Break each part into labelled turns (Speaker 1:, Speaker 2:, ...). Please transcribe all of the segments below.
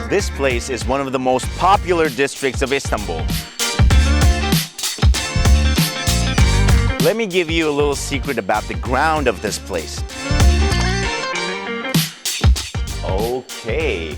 Speaker 1: This place is one of the most popular districts of Istanbul. Let me give you a little secret about the ground of this place. Okay.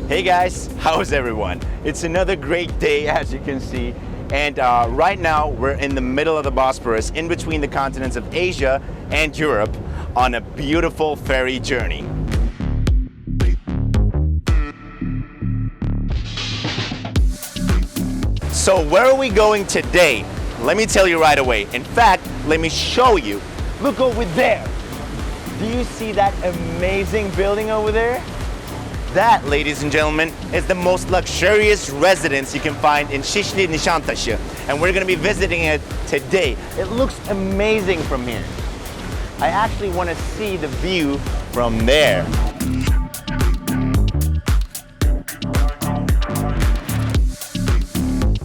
Speaker 1: Hey guys, how's everyone? It's another great day, as you can see, and right now we're in the middle of the Bosphorus, in between the continents of Asia and Europe, on a beautiful ferry journey. So where are we going today? Let me tell you right away. In fact, let me show you. Look over there. Do you see that amazing building over there? That, ladies and gentlemen, is the most luxurious residence you can find in Şişli, Nişantaşı, and we're going to be visiting it today. It looks amazing from here. I actually want to see the view from there.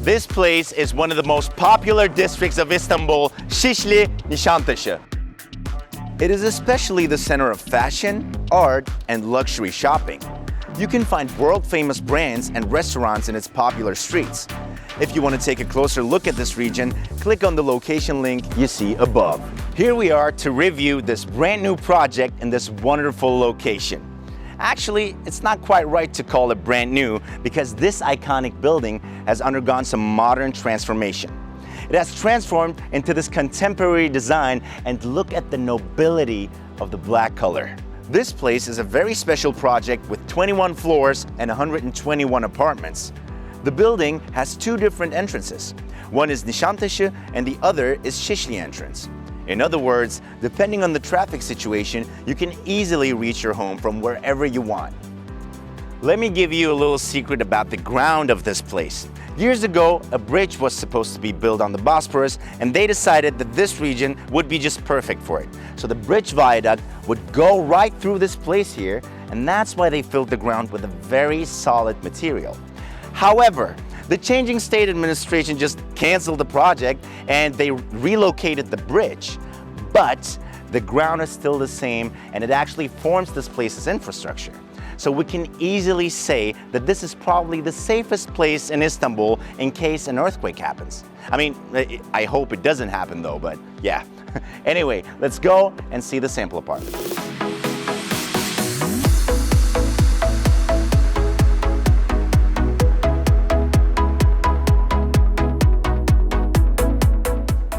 Speaker 1: This place is one of the most popular districts of Istanbul, Şişli, Nişantaşı. It is especially the center of fashion, art, and luxury shopping. You can find world-famous brands and restaurants in its popular streets. If you want to take a closer look at this region, click on the location link you see above. Here we are to review this brand new project in this wonderful location. Actually, it's not quite right to call it brand new because this iconic building has undergone some modern transformation. It has transformed into this contemporary design, and look at the nobility of the black color. This place is a very special project with 21 floors and 121 apartments. The building has two different entrances. One is Nişantaşı and the other is Şişli entrance. In other words, depending on the traffic situation, you can easily reach your home from wherever you want. Let me give you a little secret about the ground of this place. Years ago, a bridge was supposed to be built on the Bosphorus, and they decided that this region would be just perfect for it. So the bridge viaduct would go right through this place here, and that's why they filled the ground with a very solid material. However, the changing state administration just canceled the project and they relocated the bridge. But the ground is still the same, and it actually forms this place's infrastructure. So we can easily say that this is probably the safest place in Istanbul in case an earthquake happens. I mean, I hope it doesn't happen though, but yeah. Anyway, let's go and see the sample apartment.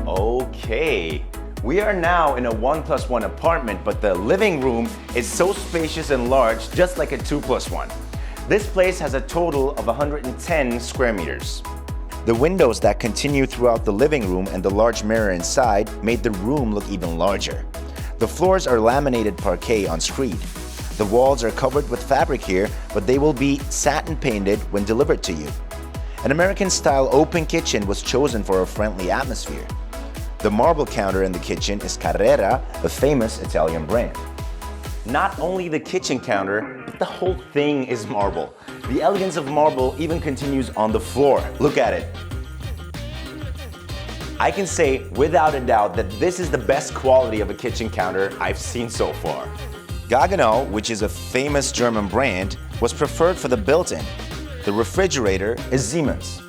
Speaker 1: Okay. We are now in a 1+1 apartment, but the living room is so spacious and large, just like a 2+1. This place has a total of 110 square meters. The windows that continue throughout the living room and the large mirror inside made the room look even larger. The floors are laminated parquet on screed. The walls are covered with fabric here, but they will be satin painted when delivered to you. An American-style open kitchen was chosen for a friendly atmosphere. The marble counter in the kitchen is Carrera, a famous Italian brand. Not only the kitchen counter, but the whole thing is marble. The elegance of marble even continues on the floor. Look at it. I can say without a doubt that this is the best quality of a kitchen counter I've seen so far. Gaggenau, which is a famous German brand, was preferred for the built-in. The refrigerator is Siemens.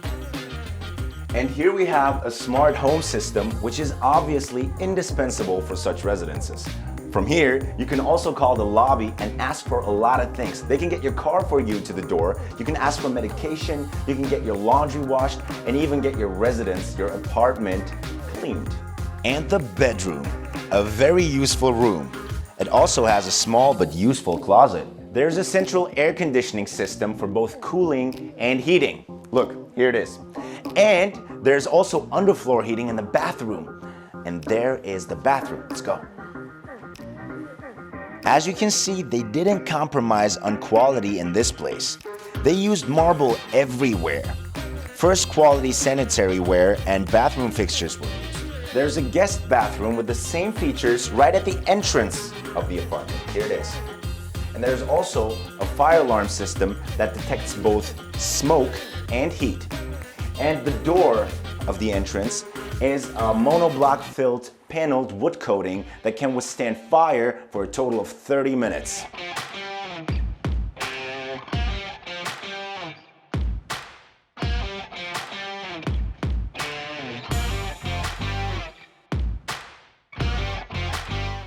Speaker 1: And here we have a smart home system, which is obviously indispensable for such residences. From here, you can also call the lobby and ask for a lot of things. They can get your car for you to the door, you can ask for medication, you can get your laundry washed, and even get your residence, your apartment, cleaned. And the bedroom, a very useful room. It also has a small but useful closet. There's a central air conditioning system for both cooling and heating. Look, here it is. And there's also underfloor heating in the bathroom. And there is the bathroom. Let's go. As you can see, they didn't compromise on quality in this place. They used marble everywhere. First quality sanitary ware and bathroom fixtures were used. There's a guest bathroom with the same features right at the entrance of the apartment. Here it is. And there's also a fire alarm system that detects both smoke and heat. And the door of the entrance is a monoblock filled paneled wood coating that can withstand fire for a total of 30 minutes.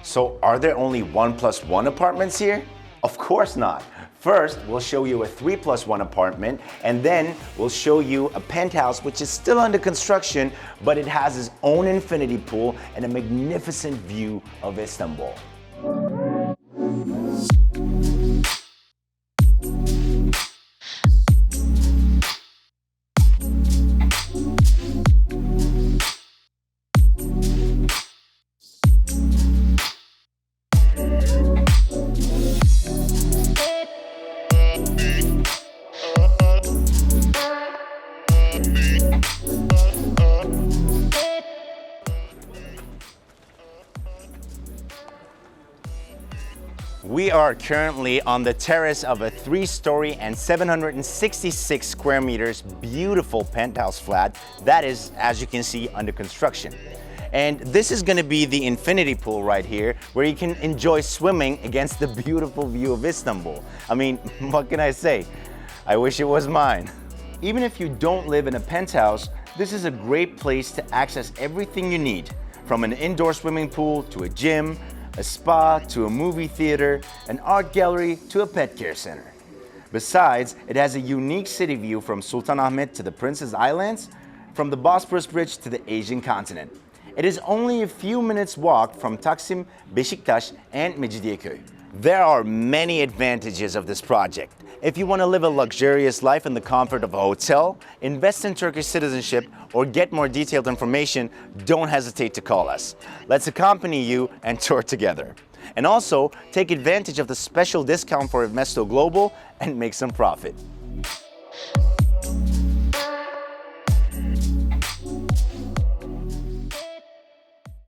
Speaker 1: So are there only 1+1 apartments here? Of course not. First, we'll show you a 3+1 apartment, and then we'll show you a penthouse which is still under construction, but it has its own infinity pool and a magnificent view of Istanbul. We are currently on the terrace of a 3-story and 766 square meters beautiful penthouse flat that is, as you can see, under construction. And this is going to be the infinity pool right here, where you can enjoy swimming against the beautiful view of Istanbul. I mean, what can I say? I wish it was mine. Even if you don't live in a penthouse, this is a great place to access everything you need, from an indoor swimming pool to a gym, a spa to a movie theater, an art gallery to a pet care center. Besides, it has a unique city view from Sultanahmet to the Princess Islands, from the Bosporus Bridge to the Asian continent. It is only a few minutes walk from Taksim, Beşiktaş, and Mecidiyeköy. There are many advantages of this project. If you want to live a luxurious life in the comfort of a hotel, invest in Turkish citizenship, or get more detailed information, don't hesitate to call us. Let's accompany you and tour together. And also, take advantage of the special discount for Investo Global and make some profit.